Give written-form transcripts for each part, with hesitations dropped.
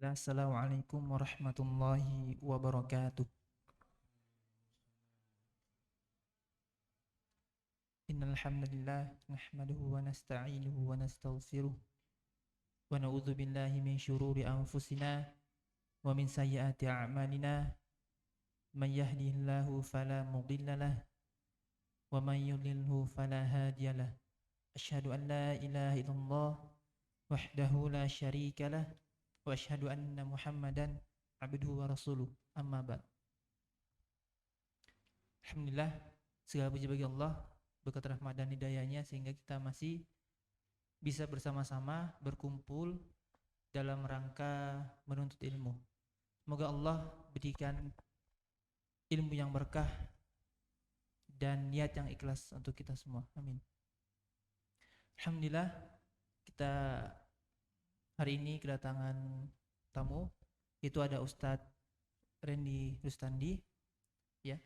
Assalamualaikum warahmatullahi wabarakatuh. Innal hamdalillah nahmaduhu wa nasta'inuhu wa nastaghfiruh wa na'udzu billahi min syururi anfusina wa min sayyiati a'malina. Man yahdihillahu fala mudhillalah wa man yudlilhu fala hadiyalah. Asyhadu an la ilaha illallah wahdahu la syarikalah wa asyhadu anna Muhammadan abduhu wa rasuluh. Amma ba'd. Alhamdulillah, segala puji bagi Allah, berkat rahmat dan hidayahnya sehingga kita masih bisa bersama-sama berkumpul dalam rangka menuntut ilmu. Semoga Allah berikan ilmu yang berkah dan niat yang ikhlas untuk kita semua. Amin. Alhamdulillah, kita hari ini kedatangan tamu, itu ada Ustadz Randy Rustandi, ya,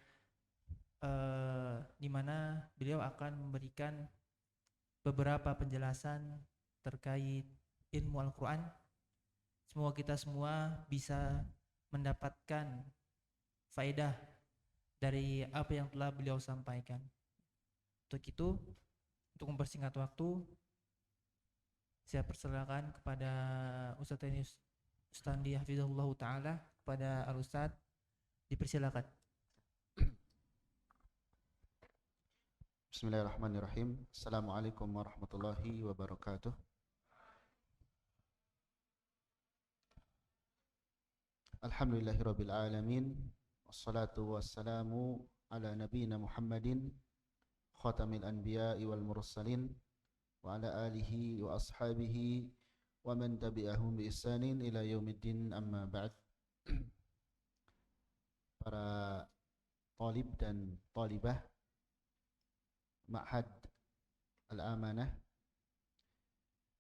di mana beliau akan memberikan beberapa penjelasan terkait ilmu Al-Quran. Semoga kita semua bisa mendapatkan faedah dari apa yang telah beliau sampaikan. Untuk itu, untuk mempersingkat waktu, saya persilakan kepada Ustadz Randy Rustandi hafizahullah ta'ala, kepada Al-Ustadz, dipersilakan. Bismillahirrahmanirrahim. Assalamualaikum warahmatullahi wabarakatuh. Alhamdulillahirabbil alamin. Wassalatu wassalamu ala nabiyyina Muhammadin khatamil anbiya'i wal mursalin wa ala alihi wa ashabihi wa man tabi'ahum bi ihsanin ila yaumiddin, amma ba'd. Para talib dan talibah Ma'had Al-Amanah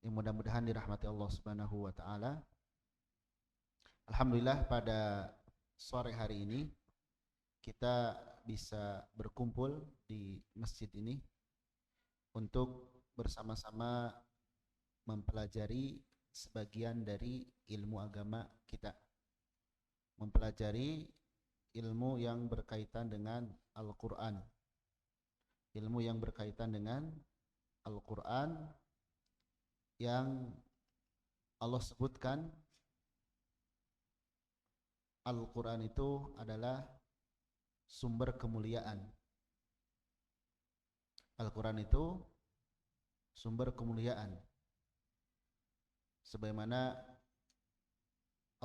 yang mudah-mudahan dirahmati Allah Subhanahu wa taala. Alhamdulillah, pada sore hari ini kita bisa berkumpul di masjid ini untuk bersama-sama mempelajari sebagian dari ilmu agama kita. Mempelajari ilmu yang berkaitan dengan Al-Qur'an. Ilmu yang berkaitan dengan Al-Quran yang Allah sebutkan Al-Quran itu adalah sumber kemuliaan. Al-Quran itu sumber kemuliaan. Sebagaimana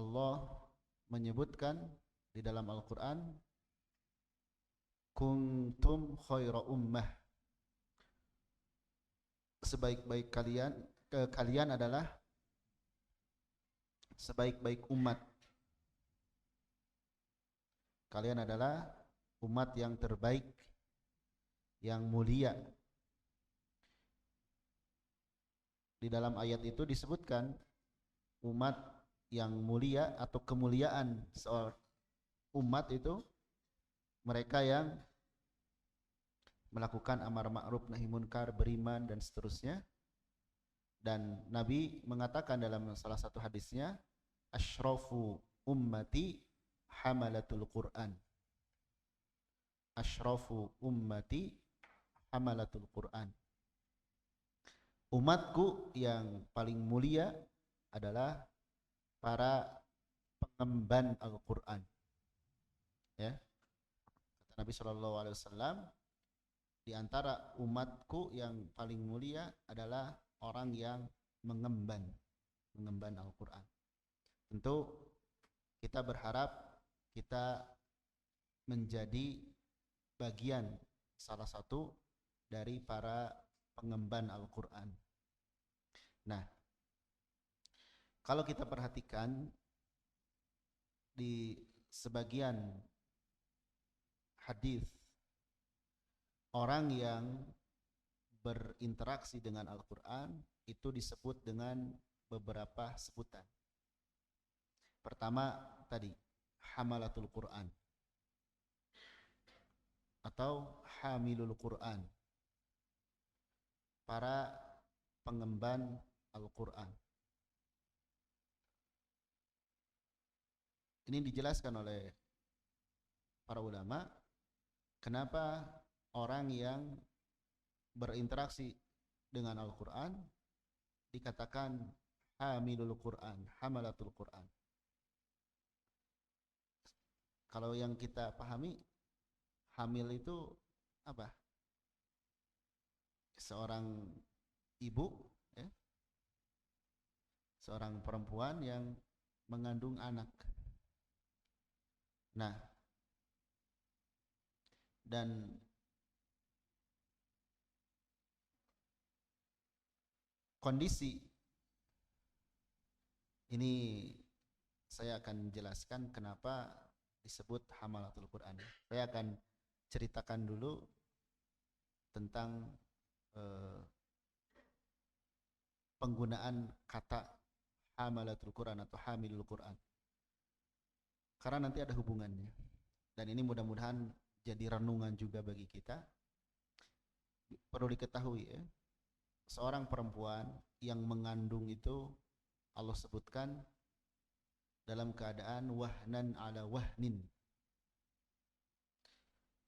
Allah menyebutkan di dalam Al-Quran, kuntum khaira ummah, sebaik-baik kalian adalah sebaik-baik umat. Kalian adalah umat yang terbaik, yang mulia. Di dalam ayat itu disebutkan umat yang mulia atau kemuliaan seorang umat itu mereka yang melakukan amar ma'ruf nahi munkar, beriman dan seterusnya. Dan Nabi mengatakan dalam salah satu hadisnya, asyrafu ummati hamalatul Qur'an. Asyrafu ummati hamalatul Qur'an. Umatku yang paling mulia adalah para pengemban Al-Qur'an. Ya. Kata Nabi SAW, di antara umatku yang paling mulia adalah orang yang mengemban Al-Quran. Tentu kita berharap kita menjadi bagian salah satu dari para pengemban Al-Quran. Nah, kalau kita perhatikan di sebagian hadis, orang yang berinteraksi dengan Al-Quran itu disebut dengan beberapa sebutan. Pertama tadi, hamalatul Quran atau hamilul Quran, para pengemban Al-Quran. Ini dijelaskan oleh para ulama kenapa orang yang berinteraksi dengan Al-Quran dikatakan hamilul Quran, hamalatul Quran. Kalau yang kita pahami, hamil itu apa? Seorang ibu, ya, seorang perempuan yang mengandung anak. Nah, dan kondisi ini saya akan jelaskan kenapa disebut hamalatul Quran. Saya akan ceritakan dulu tentang penggunaan kata hamalatul Quran atau hamilul Quran, karena nanti ada hubungannya, dan ini mudah-mudahan jadi renungan juga bagi kita. Perlu diketahui ya, seorang perempuan yang mengandung itu Allah sebutkan dalam keadaan wahnan ala wahnin,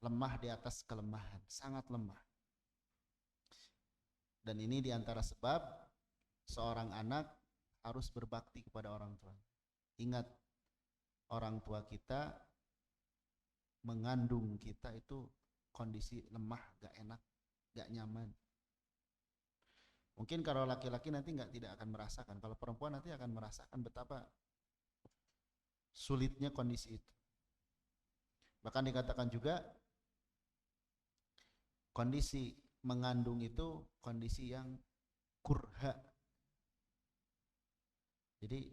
lemah di atas kelemahan, sangat lemah. Dan ini diantara sebab seorang anak harus berbakti kepada orang tua. Ingat, orang tua kita mengandung kita itu kondisi lemah, gak enak, gak nyaman. Mungkin kalau laki-laki nanti tidak akan merasakan, kalau perempuan nanti akan merasakan betapa sulitnya kondisi itu. Bahkan dikatakan juga kondisi mengandung itu kondisi yang kurha, jadi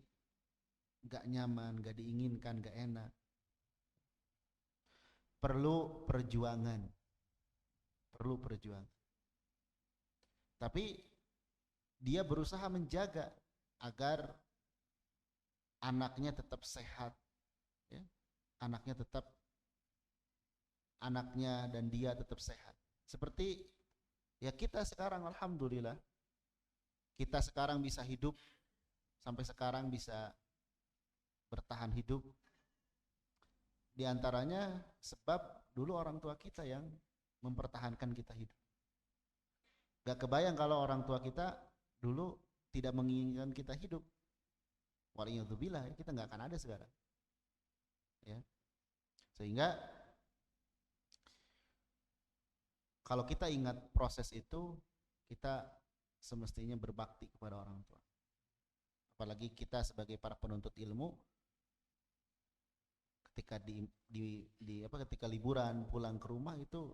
gak nyaman, gak diinginkan, gak enak, perlu perjuangan. Tapi dia berusaha menjaga agar anaknya tetap sehat, ya. Anaknya dan dia tetap sehat. Seperti ya kita sekarang, alhamdulillah, kita sekarang bisa hidup, sampai sekarang bisa bertahan hidup, di antaranya sebab dulu orang tua kita yang mempertahankan kita hidup. Gak kebayang kalau orang tua kita dulu tidak menginginkan kita hidup, waliyadzubillah, ya, kita gak akan ada sekarang, ya. Sehingga kalau kita ingat proses itu, kita semestinya berbakti kepada orang tua. Apalagi kita sebagai para penuntut ilmu, ketika ketika liburan pulang ke rumah itu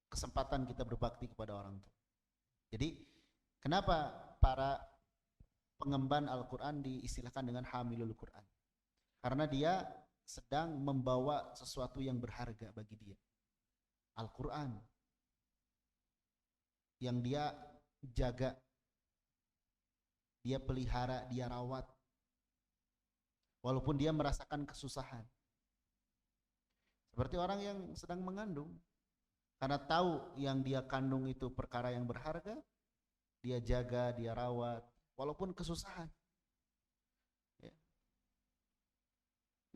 kesempatan kita berbakti kepada orang tua. Jadi kenapa para pengemban Al-Quran diistilahkan dengan hamilul Quran? Karena dia sedang membawa sesuatu yang berharga bagi dia, Al-Quran, yang dia jaga, dia pelihara, dia rawat, walaupun dia merasakan kesusahan. Seperti orang yang sedang mengandung, karena tahu yang dia kandung itu perkara yang berharga, dia jaga, dia rawat, walaupun kesusahan, ya.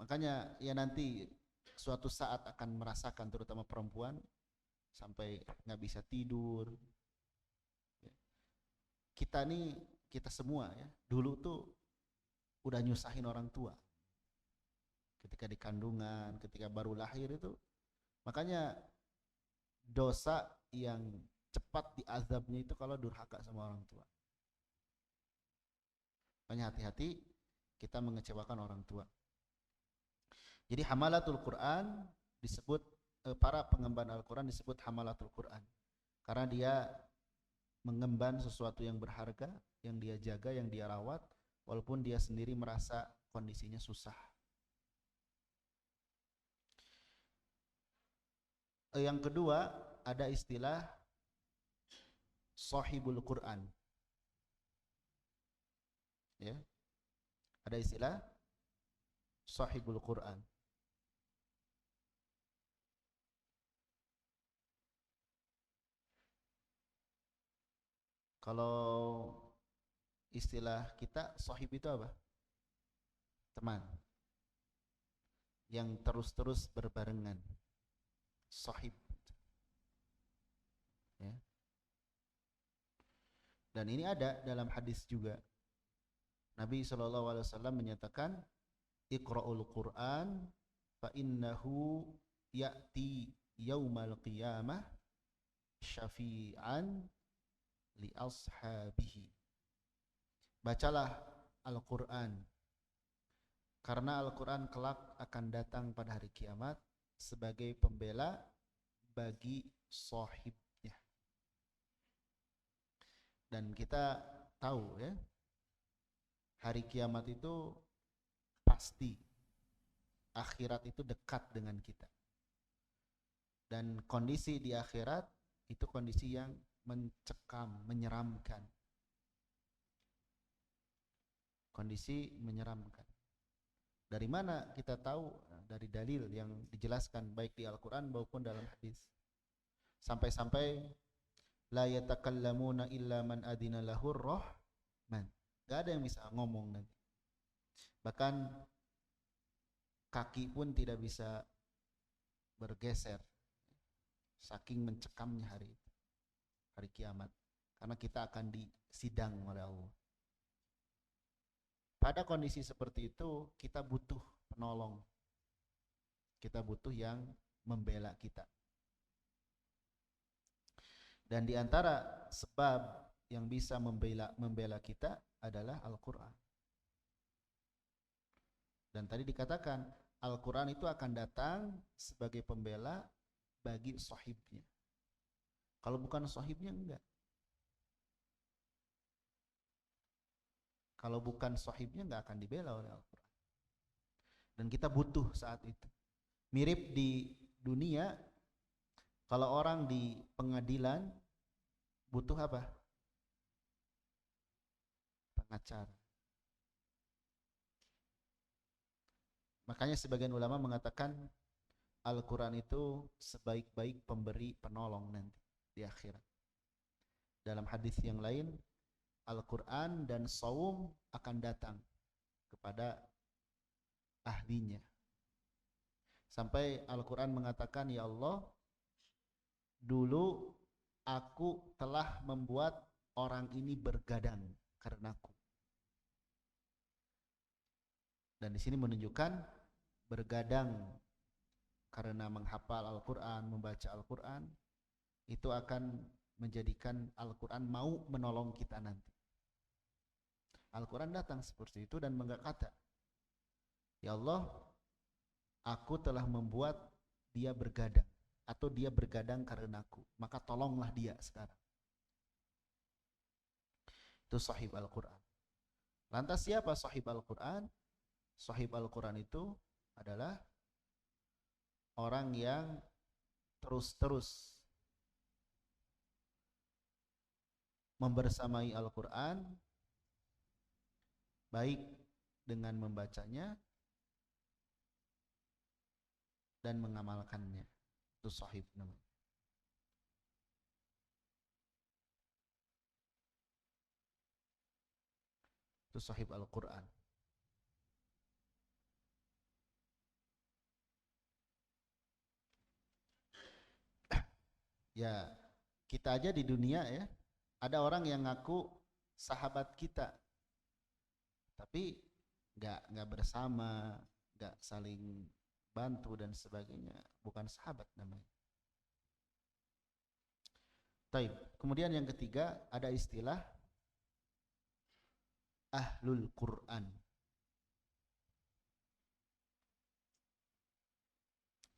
Makanya ya nanti suatu saat akan merasakan, terutama perempuan, sampai nggak bisa tidur. Kita semua ya, dulu tuh udah nyusahin orang tua ketika di kandungan, ketika baru lahir itu. Makanya dosa yang cepat diazabnya itu kalau durhaka sama orang tua. Makanya hati-hati kita mengecewakan orang tua. Jadi hamalatul Quran disebut, para pengemban Al-Quran disebut hamalatul Quran, karena dia mengemban sesuatu yang berharga, yang dia jaga, yang dia rawat, walaupun dia sendiri merasa kondisinya susah. Yang kedua, ada istilah sahibul Quran, ya. Ada istilah sahibul Quran. Kalau istilah kita, sahib itu apa? Teman. yang terus-terus berbarengan, sahib, ya. Dan ini ada dalam hadis juga. Nabi SAW menyatakan, Iqra'ul Qur'an fa innahu ya'ti yaumal qiyamah syafi'an li ashabihi. Bacalah Al-Quran, karena Al-Quran kelak akan datang pada hari kiamat sebagai pembela bagi sahibnya. Dan kita tahu, ya, hari kiamat itu pasti, akhirat itu dekat dengan kita. Dan kondisi di akhirat itu kondisi yang mencekam, menyeramkan. Kondisi menyeramkan. Dari mana kita tahu? Dari dalil yang dijelaskan baik di Al-Quran maupun dalam hadis. Sampai-sampai la yatakallamuna illa man adina lahur rahman. Gak ada yang bisa ngomong nanti. Bahkan kaki pun tidak bisa bergeser, saking mencekamnya hari kiamat. Karena kita akan disidang oleh Allah. Pada kondisi seperti itu, kita butuh penolong. Kita butuh yang membela kita. Dan di antara sebab yang bisa membela kita adalah Al-Quran. Dan tadi dikatakan, Al-Quran itu akan datang sebagai pembela bagi sahibnya. Kalau bukan sahibnya, enggak. Kalau bukan sahibnya, enggak akan dibela oleh Al-Quran. Dan kita butuh saat itu. Mirip di dunia, kalau orang di pengadilan butuh apa? Pengacara. Makanya sebagian ulama mengatakan Al-Quran itu sebaik-baik pemberi penolong nanti di akhirat. Dalam hadis yang lain, Al-Quran dan saum akan datang kepada ahlinya. Sampai Al-Quran mengatakan, ya Allah, dulu aku telah membuat orang ini bergadang karenaku. Dan di sini menunjukkan bergadang karena menghafal Al-Quran, membaca Al-Quran, itu akan menjadikan Al-Quran mau menolong kita nanti. Al-Quran datang seperti itu dan berkata, ya Allah, aku telah membuat dia bergadang, atau dia bergadang karenaku, maka tolonglah dia sekarang. Itu sahib Al-Quran. Lantas siapa sahib Al-Quran? Sahib Al-Quran itu adalah orang yang terus-terus membersamai Al-Quran, baik dengan membacanya dan mengamalkannya. Itu sahib namanya. Itu sahib Al-Quran. Ya, kita aja di dunia, ya, ada orang yang ngaku sahabat kita, tapi nggak bersama, nggak saling bantu dan sebagainya, bukan sahabat namanya. Taib. Kemudian yang ketiga, ada istilah Ahlul Quran,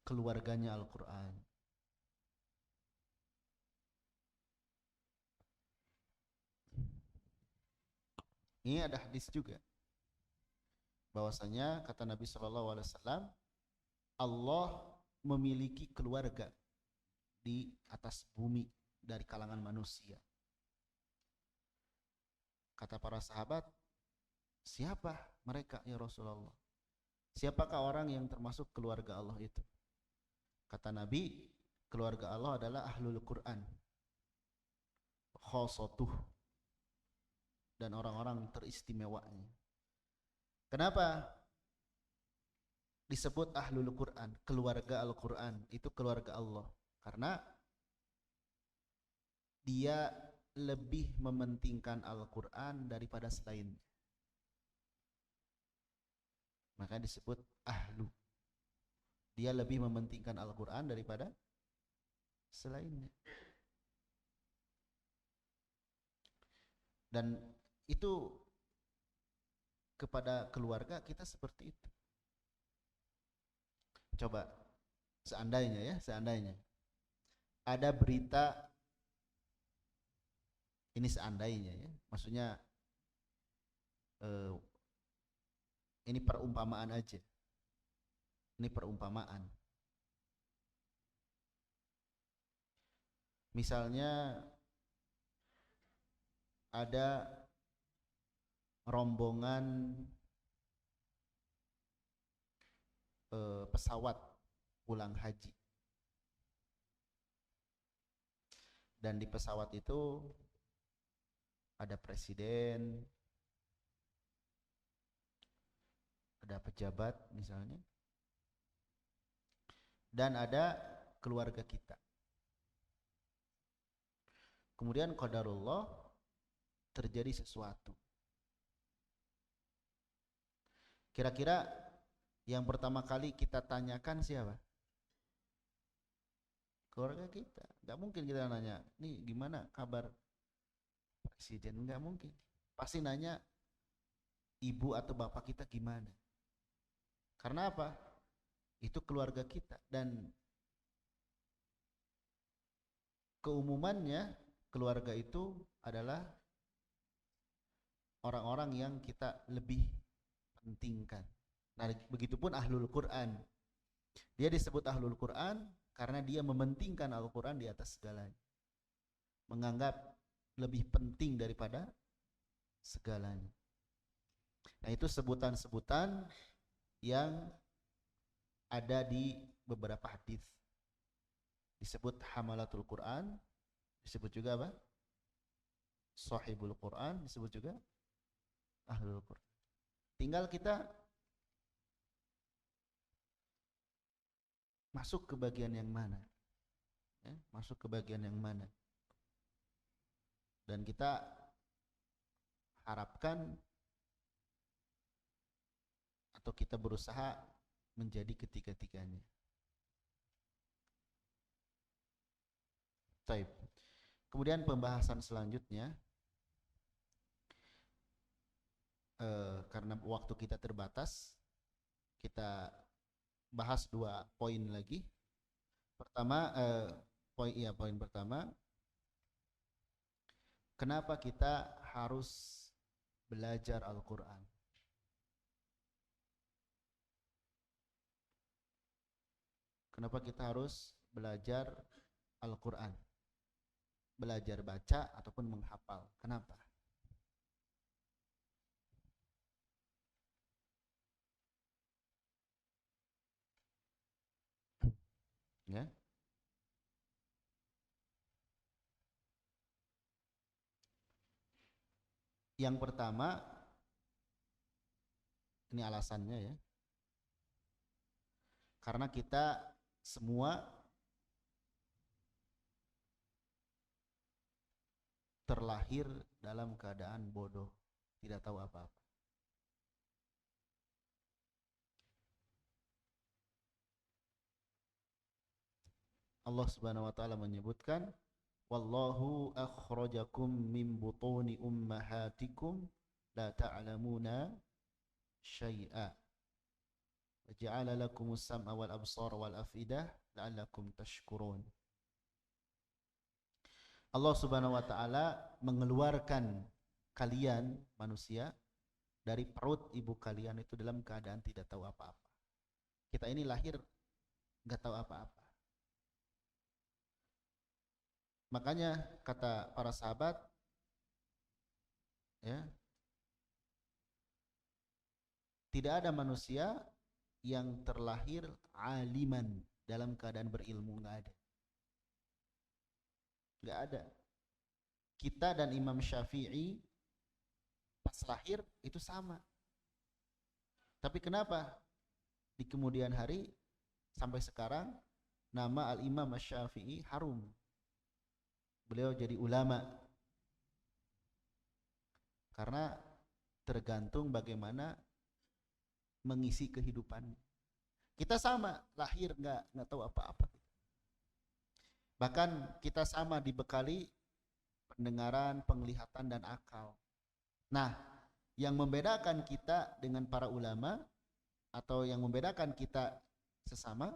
keluarganya Al-Quran. Ini ada hadis juga, bahwasanya kata Nabi SAW, Allah memiliki keluarga di atas bumi dari kalangan manusia. Kata para sahabat, siapa mereka ya Rasulullah? Siapakah orang yang termasuk keluarga Allah itu? Kata Nabi, keluarga Allah adalah Ahlul Quran, khosotuh, dan orang-orang teristimewanya. Kenapa? disebut ahlul Quran, keluarga Al-Quran, itu keluarga Allah, karena dia lebih mementingkan Al-Quran daripada selain, maka disebut ahlu. Dia lebih mementingkan Al-Quran daripada selainnya. Dan itu kepada keluarga kita seperti itu. Coba seandainya ada berita, ini seandainya ya, maksudnya ini perumpamaan aja. Ini perumpamaan. Misalnya ada rombongan pesawat pulang haji, dan di pesawat itu ada presiden, ada pejabat misalnya, dan ada keluarga kita. Kemudian qadarullah terjadi sesuatu. Kira-kira yang pertama kali kita tanyakan siapa? Keluarga kita. Gak mungkin kita nanya, nih gimana kabar presiden? Gak mungkin. Pasti nanya ibu atau bapak kita gimana. Karena apa? Itu keluarga kita. Dan keumumannya keluarga itu adalah orang-orang yang kita lebih pentingkan. Nah, begitupun ahlul Quran. Dia disebut ahlul Quran karena dia mementingkan Al-Quran di atas segalanya. Menganggap lebih penting daripada segalanya. Nah, itu sebutan-sebutan yang ada di beberapa hadis. Disebut hamalatul Quran, disebut juga apa? Sahibul Quran, disebut juga ahlul Quran. Tinggal kita masuk ke bagian yang mana, ya, masuk ke bagian yang mana. Dan kita harapkan atau kita berusaha menjadi ketiga-tiganya. Baik. Kemudian pembahasan selanjutnya, karena waktu kita terbatas, kita bahas 2 poin lagi. Pertama, poin pertama, kenapa kita harus belajar Al-Quran? Kenapa kita harus belajar Al-Quran? Belajar baca ataupun menghafal. Kenapa? Ya. Yang pertama, ini alasannya ya. Karena kita semua terlahir dalam keadaan bodoh, tidak tahu apa-apa. Allah Subhanahu wa taala menyebutkan, wallahu akhrajakum min butuni ummahatikum la ta'lamuna syai'a wa ja'ala lakumus sam'a wal absara wal afidah la'allakum tashkurun. Allah Subhanahu wa taala mengeluarkan kalian manusia dari perut ibu kalian itu dalam keadaan tidak tahu apa-apa. Kita ini lahir enggak tahu apa-apa. Makanya kata para sahabat, ya, tidak ada manusia yang terlahir aliman dalam keadaan berilmu, enggak ada. Enggak ada. Kita dan Imam Syafi'i pas lahir itu sama. Tapi kenapa? di kemudian hari sampai sekarang nama Al-Imam Asy-Syafi'i harum. Beliau jadi ulama karena tergantung bagaimana mengisi kehidupan. Kita sama, lahir nggak tahu apa-apa. Bahkan kita sama dibekali pendengaran, penglihatan dan akal. Nah, yang membedakan kita dengan para ulama atau yang membedakan kita sesama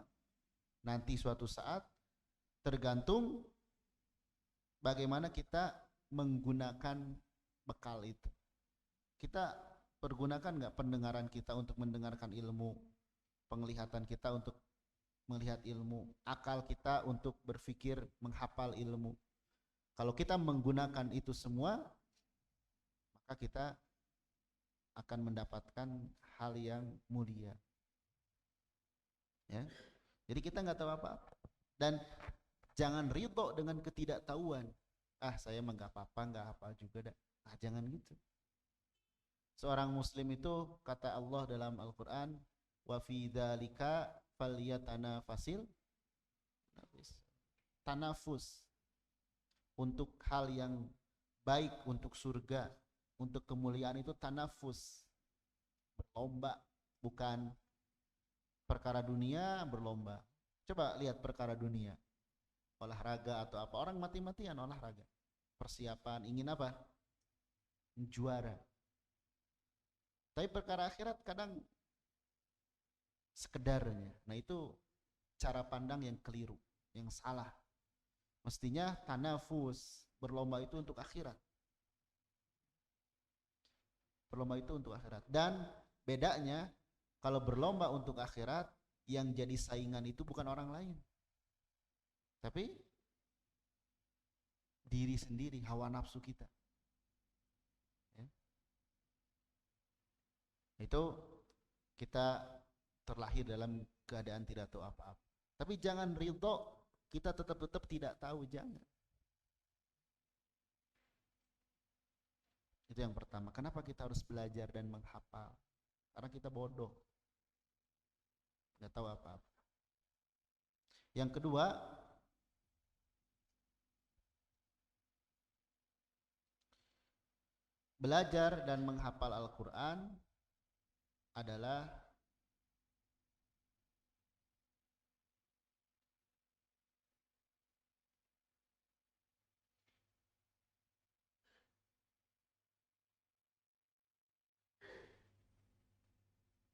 nanti suatu saat tergantung bagaimana kita menggunakan bekal itu. Kita pergunakan nggak pendengaran kita untuk mendengarkan ilmu, penglihatan kita untuk melihat ilmu, akal kita untuk berpikir menghafal ilmu. Kalau kita menggunakan itu semua, maka kita akan mendapatkan hal yang mulia. Ya. Jadi kita nggak tahu apa-apa. Dan jangan ridho dengan ketidaktahuan. Saya mah nggak apa-apa, nggak apa juga dah. Jangan gitu. Seorang muslim itu kata Allah dalam Al-Quran, wa fi dzalika falyatanafasil tanafus, untuk hal yang baik, untuk surga, untuk kemuliaan itu tanafus, berlomba, bukan perkara dunia berlomba. Coba lihat perkara dunia, olahraga atau apa, orang mati-matian olahraga, persiapan ingin apa? Juara. Tapi perkara akhirat kadang sekedarnya. Nah, itu cara pandang yang keliru, yang salah. Mestinya tanafus, berlomba itu untuk akhirat. Berlomba itu untuk akhirat. Dan bedanya kalau berlomba untuk akhirat, yang jadi saingan itu bukan orang lain, tapi diri sendiri, hawa nafsu kita. Ya. Itu kita terlahir dalam keadaan tidak tahu apa-apa. Tapi jangan ridho kita tetap tidak tahu, jangan. Itu yang pertama. Kenapa kita harus belajar dan menghafal? Karena kita bodoh, nggak tahu apa-apa. Yang kedua, belajar dan menghafal Al-Quran adalah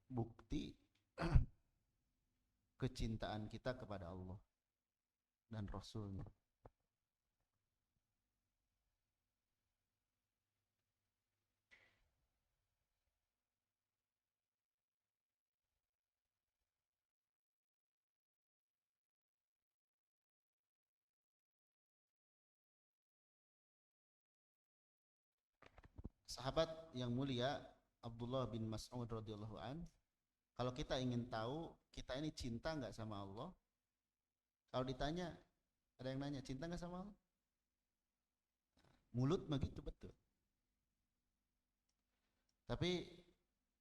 bukti kecintaan kita kepada Allah dan Rasulnya. Sahabat yang mulia Abdullah bin Mas'ud radhiyallahu an, kalau kita ingin tahu kita ini cinta nggak sama Allah, kalau ditanya, ada yang nanya cinta nggak sama Allah, mulut begitu betul. Tapi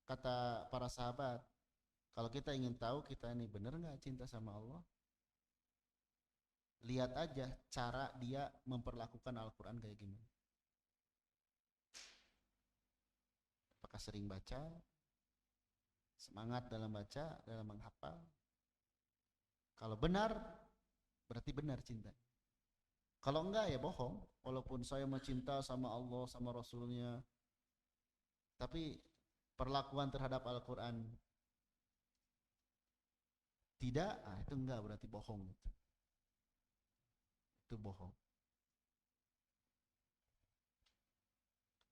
kata para sahabat, kalau kita ingin tahu kita ini benar nggak cinta sama Allah, lihat aja cara dia memperlakukan Al-Quran kayak gimana. Apakah sering baca, semangat dalam baca, dalam menghafal. Kalau benar, berarti benar cinta. Kalau enggak ya bohong. Walaupun saya mencinta sama Allah, sama Rasulnya, tapi perlakuan terhadap Al-Quran tidak, itu enggak, berarti bohong. Itu bohong.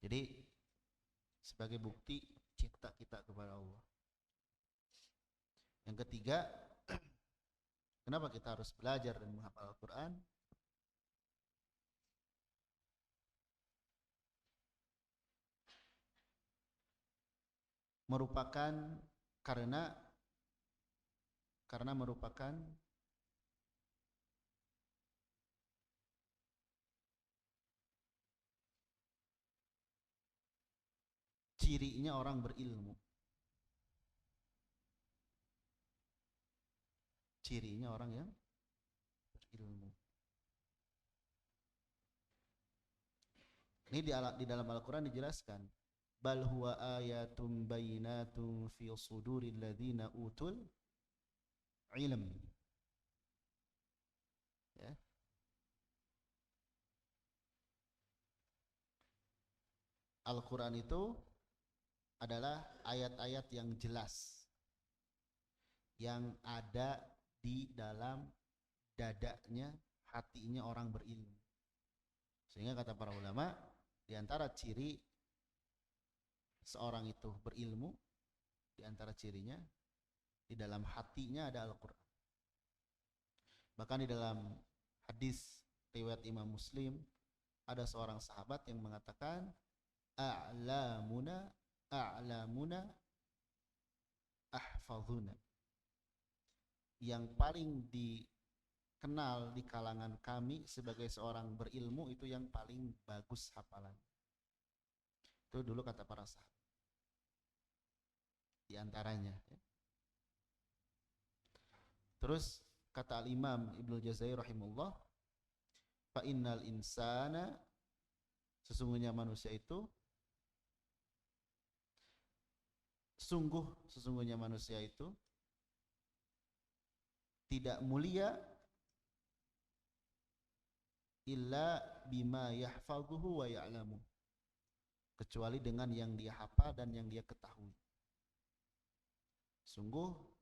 Jadi sebagai bukti cinta kita kepada Allah. Yang ketiga, kenapa kita harus belajar dan menghafal Al-Quran? Merupakan karena merupakan cirinya orang berilmu. cirinya orang yang berilmu. Ini di dalam Al-Quran dijelaskan, bal huwa ayatum bayinatun fi suduril ladzina utul ilm. Ya. Al-Quran itu adalah ayat-ayat yang jelas yang ada di dalam dadanya, hatinya orang berilmu. Sehingga kata para ulama, di antara ciri seorang itu berilmu, di antara cirinya di dalam hatinya ada Al-Quran. Bahkan di dalam hadis riwayat Imam Muslim, ada seorang sahabat yang mengatakan, a'lamuna ahfazuna, yang paling dikenal di kalangan kami sebagai seorang berilmu itu yang paling bagus hafalan. Itu dulu kata para sahabat. Di antaranya ya. Terus kata Al-Imam Ibnu Jazai rahimahullah, fa innal insana, sesungguhnya manusia itu, sesungguhnya manusia itu tidak mulia illa bima yahfazuhu wa ya'lamu, kecuali dengan yang dia hafal dan yang dia ketahui. Sungguh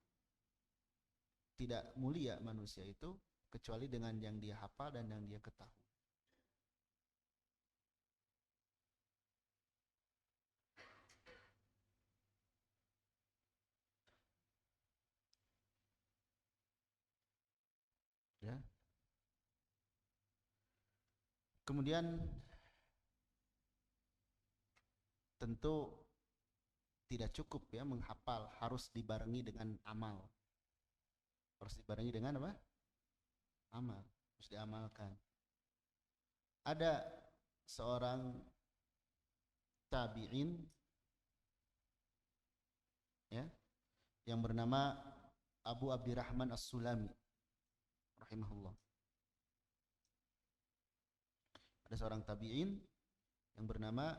tidak mulia manusia itu kecuali dengan yang dia hafal dan yang dia ketahui. Ya. Kemudian tentu tidak cukup ya menghafal, harus dibarengi dengan amal. Harus dibarengi dengan apa? Amal, harus diamalkan. Ada seorang tabi'in ya, yang bernama Abu Abdirrahman As-Sulami rahimahullah. Ada seorang tabi'in yang bernama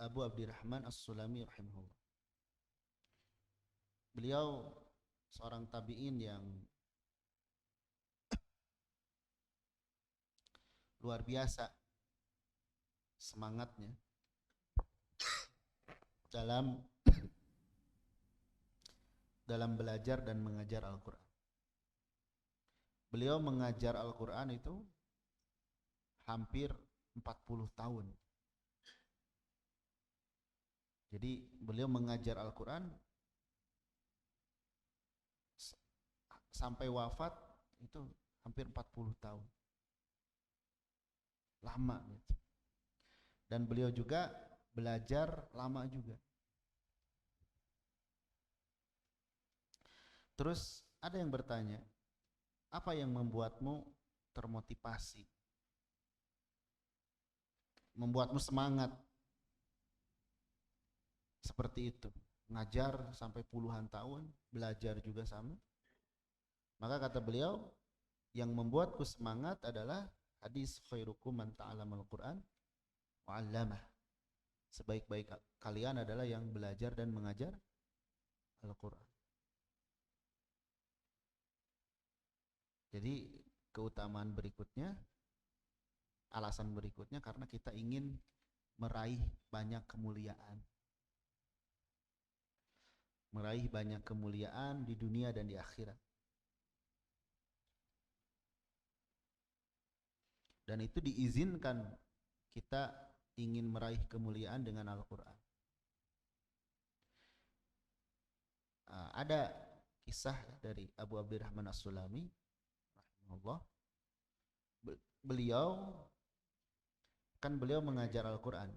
Abu Abdirrahman As-Sulami rahimahullah. Beliau seorang tabi'in yang luar biasa semangatnya dalam belajar dan mengajar Al-Quran. Beliau mengajar Al-Quran itu hampir 40 tahun. Jadi beliau mengajar Al-Quran sampai wafat itu hampir 40 tahun. Lama gitu. Dan beliau juga belajar lama juga. Terus ada yang bertanya, apa yang membuatmu termotivasi, membuatmu semangat seperti itu, ngajar sampai puluhan tahun, belajar juga sama? Maka kata beliau, yang membuatku semangat adalah hadis khairukum man ta'allamal Qur'an wa 'allamah. Sebaik-baik kalian adalah yang belajar dan mengajar Al-Qur'an. Jadi keutamaan berikutnya, alasan berikutnya karena kita ingin meraih banyak kemuliaan. Meraih banyak kemuliaan di dunia dan di akhirat. Dan itu diizinkan kita ingin meraih kemuliaan dengan Al-Quran. Ada kisah dari Abu Abdirrahman As-Sulami rahimahullah. Beliau mengajar Al-Quran.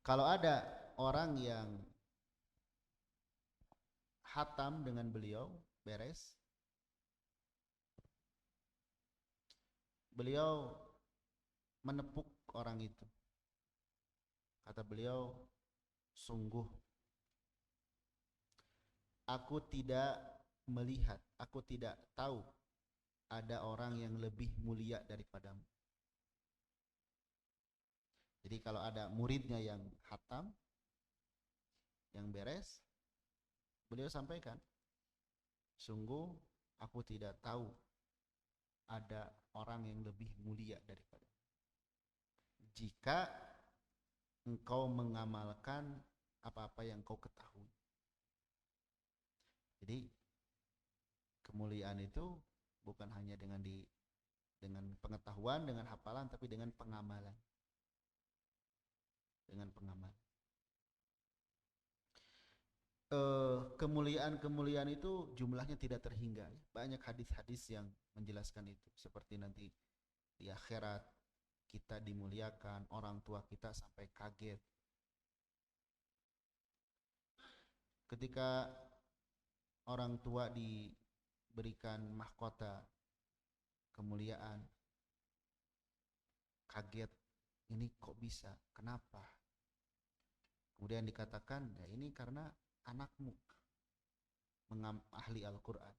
Kalau ada orang yang khatam dengan beliau, beres, beliau menepuk orang itu. Kata beliau, sungguh aku tidak melihat, aku tidak tahu ada orang yang lebih mulia daripadamu. Jadi kalau ada muridnya yang khatam, yang beres, beliau sampaikan, sungguh aku tidak tahu ada orang yang lebih mulia daripada jika engkau mengamalkan apa-apa yang kau ketahui. Jadi kemuliaan itu bukan hanya dengan pengetahuan, dengan hafalan, tapi dengan pengamalan. Dengan pengamalan. Kemuliaan itu jumlahnya tidak terhingga. Banyak hadis-hadis yang menjelaskan itu. Seperti nanti di akhirat kita dimuliakan, orang tua kita sampai kaget. Ketika orang tua diberikan mahkota kemuliaan, kaget, ini kok bisa? Kenapa? Kemudian dikatakan, ya ini karena anakmu ahli Al-Quran.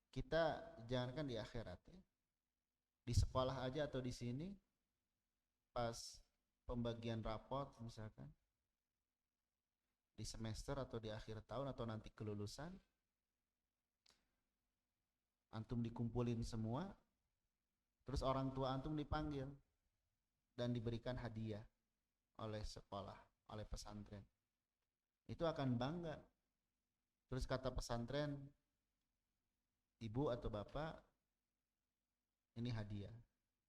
Kita jangankan di akhirat ya, di sekolah aja atau di sini pas pembagian raport misalkan di semester atau di akhir tahun atau nanti kelulusan, antum dikumpulin semua, terus orang tua antum dipanggil dan diberikan hadiah oleh sekolah, oleh pesantren. Itu akan bangga. Terus kata pesantren, ibu atau bapak, ini hadiah.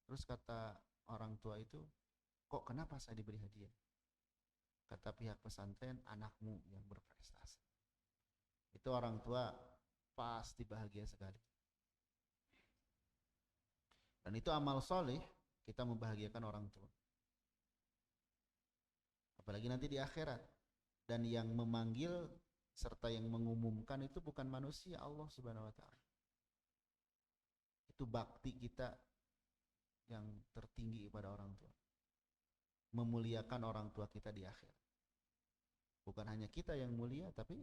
Terus kata orang tua itu, kok kenapa saya diberi hadiah? Kata pihak pesantren, anakmu yang berprestasi. Itu orang tua pasti bahagia sekali. Dan itu amal soleh, kita membahagiakan orang tua. Apalagi nanti di akhirat. Dan yang memanggil serta yang mengumumkan itu bukan manusia, Allah Subhanahu wa taala. Itu bakti kita yang tertinggi kepada orang tua. Memuliakan orang tua kita di akhirat. Bukan hanya kita yang mulia, tapi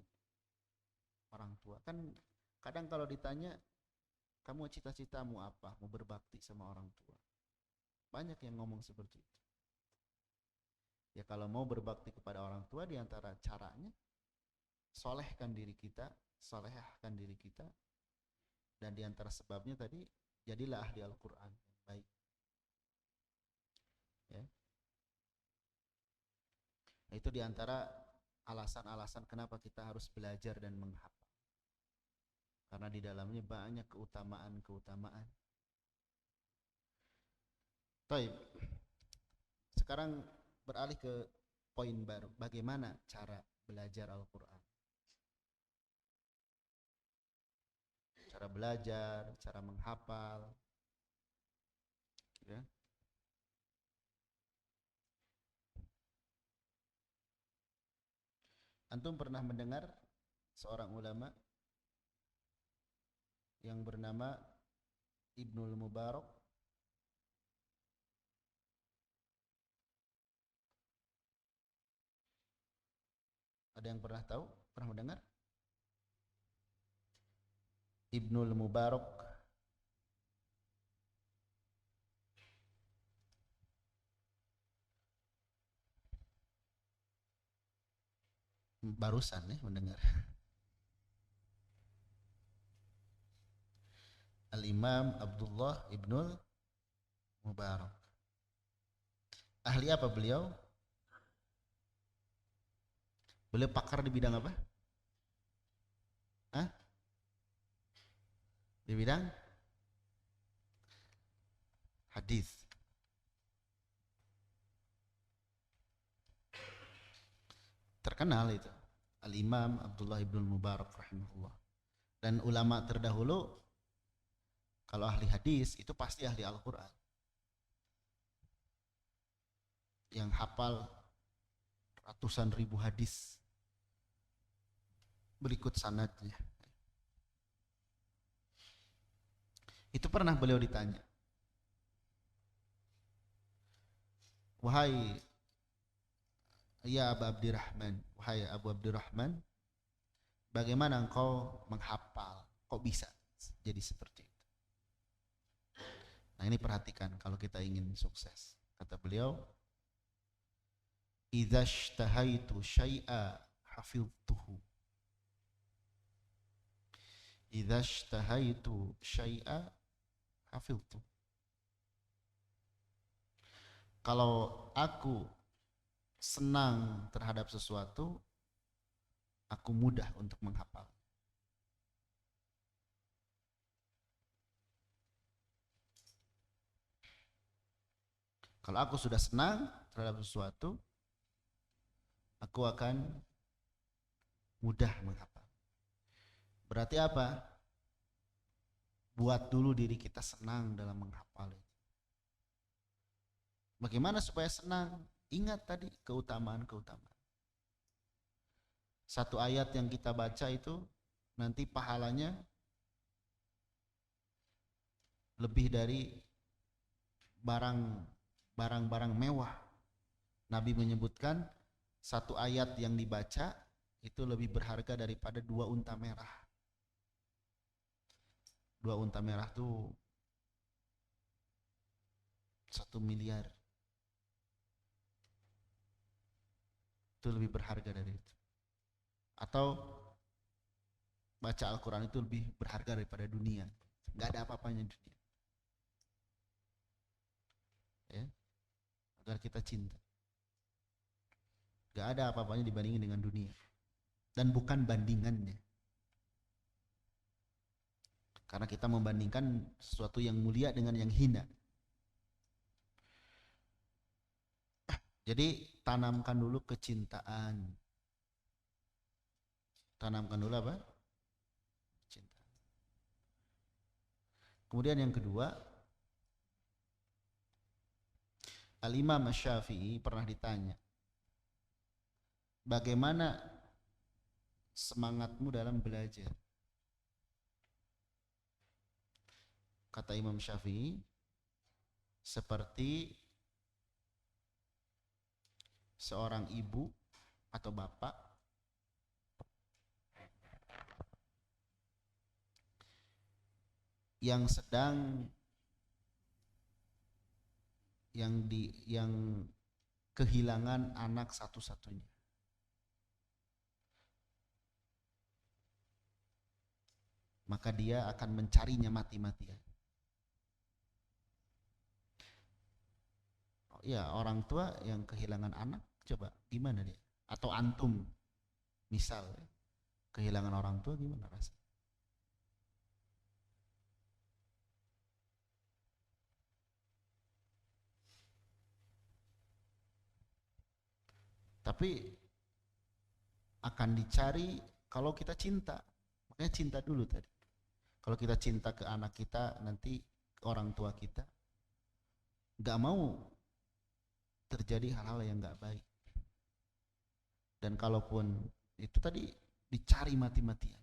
orang tua. Kan kadang kalau ditanya, kamu cita-citamu apa? Mau berbakti sama orang tua. Banyak yang ngomong seperti itu. Ya kalau mau berbakti kepada orang tua, diantara caranya solehkan diri kita, solehahkan diri kita, dan diantara sebabnya tadi jadilah ahli Al-Quran yang baik. Ya. Nah, itu diantara alasan-alasan kenapa kita harus belajar dan menghafal, karena di dalamnya banyak keutamaan-keutamaan. Baik. Sekarang beralih ke poin baru, bagaimana cara belajar Al-Quran. Cara belajar, cara menghafal, ya. Antum pernah mendengar seorang ulama yang bernama Ibnul Mubarak? Ada yang pernah tahu? Pernah mendengar? Ibnul Mubarak. Barusan nih mendengar. Al-Imam Abdullah Ibnul Mubarak. Ahli apa beliau? Beliau pakar di bidang apa? Hah? Di bidang hadis. Terkenal itu. Al-Imam Abdullah Ibnul Mubarak rahimahullah. Dan ulama terdahulu kalau ahli hadis itu pasti ahli Al-Quran. Yang hafal ratusan ribu hadis. Berikut sanadnya. Itu pernah beliau ditanya, wahai Ya Abu Abdurrahman, wahai Abu Abdurrahman, bagaimana engkau menghafal? Kok bisa jadi seperti itu? Nah ini perhatikan kalau kita ingin sukses. Kata beliau, idza ishtahaitu syai'a hafidhtuhu. Idza ishtahaitu syai'a hafidhtuhu. Kalau aku senang terhadap sesuatu, aku mudah untuk menghafal. Kalau aku sudah senang terhadap sesuatu, aku akan mudah menghafal. Berarti apa? Buat dulu diri kita senang dalam menghafal. Bagaimana supaya senang? Ingat tadi keutamaan-keutamaan. Satu ayat yang kita baca itu nanti pahalanya lebih dari barang-barang mewah. Nabi menyebutkan satu ayat yang dibaca itu lebih berharga daripada 2 unta merah. 2 unta merah tuh 1 miliar. Itu lebih berharga dari itu. Atau baca Al-Quran itu lebih berharga daripada dunia. Gak ada apa-apanya dunia. Ya, agar kita cinta. Gak ada apa-apanya dibandingin dengan dunia. Dan bukan bandingannya. Karena kita membandingkan sesuatu yang mulia dengan yang hina. Jadi tanamkan dulu kecintaan. Tanamkan dulu apa? Cinta. Kemudian yang kedua, Al-Imam Syafi'i pernah ditanya, bagaimana semangatmu dalam belajar? Kata Imam Syafi'i, seperti seorang ibu atau bapak yang sedang yang kehilangan anak satu-satunya. Maka dia akan mencarinya mati-matian. Oh iya, orang tua yang kehilangan anak, coba gimana dia? Atau antum, misal kehilangan orang tua, gimana rasanya? Tapi akan dicari kalau kita cinta. Makanya cinta dulu tadi. Kalau kita cinta ke anak kita, nanti orang tua kita gak mau terjadi hal-hal yang gak baik. Dan kalaupun itu tadi dicari mati-matian.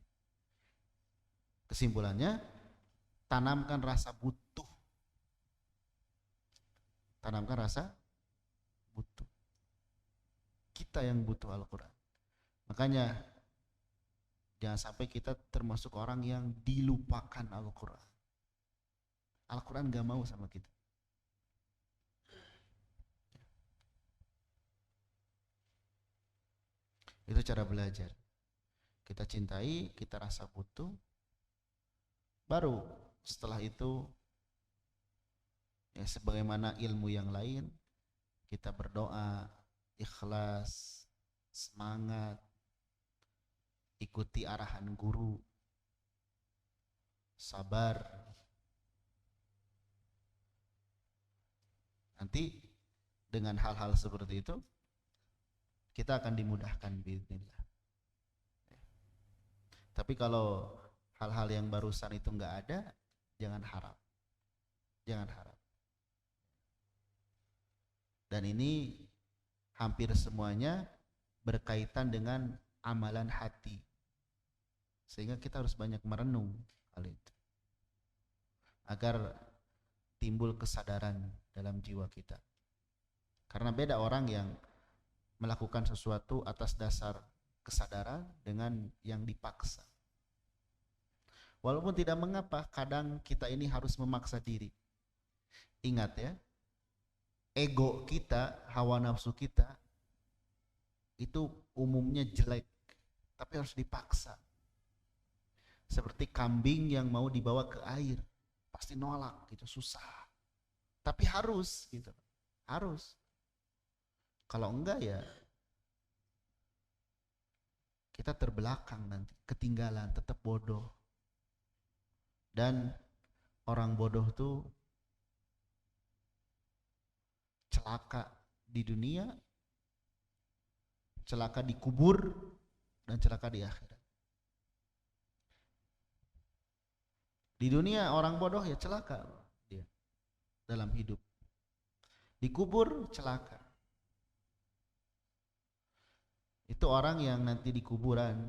Kesimpulannya, tanamkan rasa butuh. Tanamkan rasa butuh. Kita yang butuh Al-Quran. Makanya jangan sampai kita termasuk orang yang dilupakan Al-Quran. Al-Quran gak mau sama kita. Itu cara belajar. Kita cintai, kita rasa butuh. Baru setelah itu, ya sebagaimana ilmu yang lain, kita berdoa, ikhlas, semangat, ikuti arahan guru, sabar. Nanti dengan hal-hal seperti itu kita akan dimudahkan biidznillah. Tapi kalau hal-hal yang barusan itu enggak ada, jangan harap. Jangan harap. Dan ini hampir semuanya berkaitan dengan amalan hati. Sehingga kita harus banyak merenung hal itu. Agar timbul kesadaran dalam jiwa kita. Karena beda orang yang melakukan sesuatu atas dasar kesadaran dengan yang dipaksa. Walaupun tidak mengapa, kadang kita ini harus memaksa diri. Ingat ya, ego kita, hawa nafsu kita itu umumnya jelek, tapi harus dipaksa. Seperti kambing yang mau dibawa ke air, pasti nolak gitu, susah. Tapi harus gitu, harus. Kalau enggak ya kita terbelakang nanti, ketinggalan, tetap bodoh. Dan orang bodoh tuh celaka di dunia, celaka di kubur, dan celaka di akhirat. Di dunia orang bodoh ya celaka dia dalam hidup. Di kubur celaka. Itu orang yang nanti di kuburan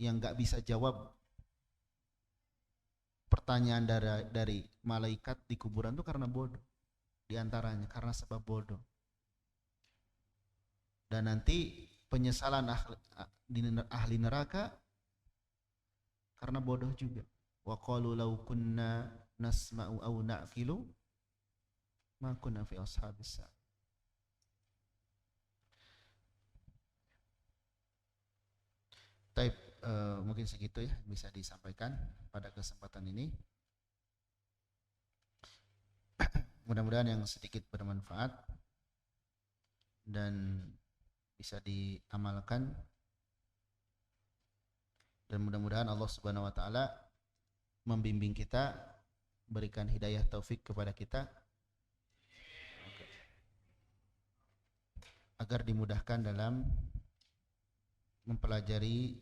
yang gak bisa jawab pertanyaan dari malaikat di kuburan itu karena bodoh. Di antaranya karena sebab bodoh. Dan nanti penyesalan ahli neraka karena bodoh juga. Wa qalu law kunna nasma'u aw na'qilu ma kunna fi ashabis sa'ir. Taib, mungkin segitu ya bisa disampaikan pada kesempatan ini. Mudah-mudahan yang sedikit bermanfaat dan bisa diamalkan, dan mudah-mudahan Allah Subhanahu wa taala membimbing kita, berikan hidayah taufik kepada kita agar dimudahkan dalam mempelajari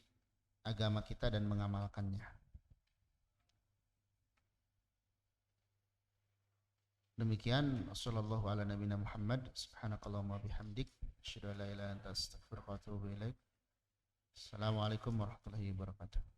agama kita dan mengamalkannya. Demikian, sallallahu ala nabiyina Muhammad, subhanakallahumma bihamdik, asyhadu an la ilaha illa anta astaghfiruka wa atubu ilaik. Assalamualaikum warahmatullahi wabarakatuh.